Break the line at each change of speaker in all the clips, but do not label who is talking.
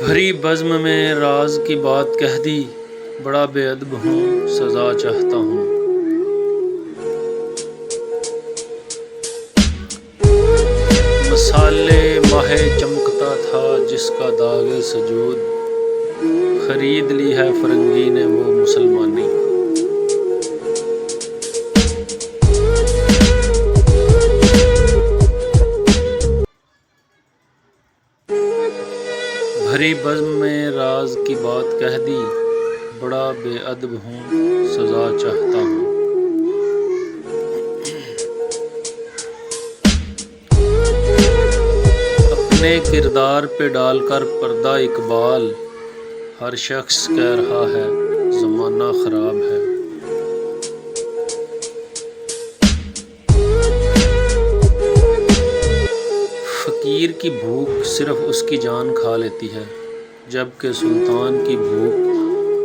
بھری بزم میں راز کی بات کہہ دی، بڑا بے ادب ہوں سزا چاہتا ہوں۔ مثالِ ماہ چمکتا تھا جس کا داغ سجود، خرید لی ہے فرنگی نے وہ مسلمانی۔ بھری بزم میں راز کی بات کہہ دی، بڑا بے ادب ہوں سزا چاہتا ہوں۔ اپنے کردار پہ ڈال کر پردہ اقبال، ہر شخص کہہ رہا ہے زمانہ خراب ہے۔ فقیر کی بھوک صرف اس کی جان کھا لیتی ہے، جبکہ سلطان کی بھوک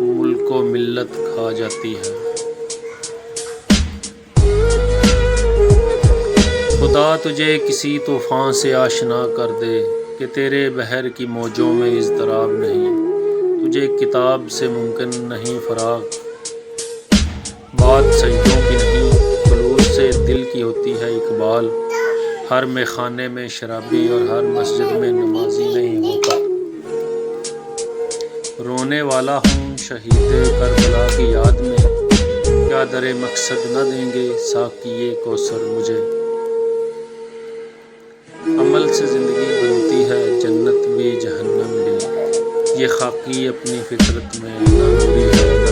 ملک و ملت کھا جاتی ہے۔ خدا تجھے کسی طوفان سے آشنا کر دے کہ تیرے بحر کی موجوں میں اضطراب نہیں۔ تجھے کتاب سے ممکن نہیں فراغ، بات سجدوں کی نہیں خلوص سے دل کی ہوتی ہے اقبال۔ ہر میخانے میں شرابی اور ہر مسجد میں نمازی نہیں ہوتا۔ رونے والا ہوں شہید کربلا کی یاد میں، کیا در مقصد نہ دیں گے ساقیِ کوثر مجھے۔ عمل سے زندگی بنتی ہے جنت بھی جہنم بھی، یہ خاکی اپنی فطرت میں نہ نوری ہے۔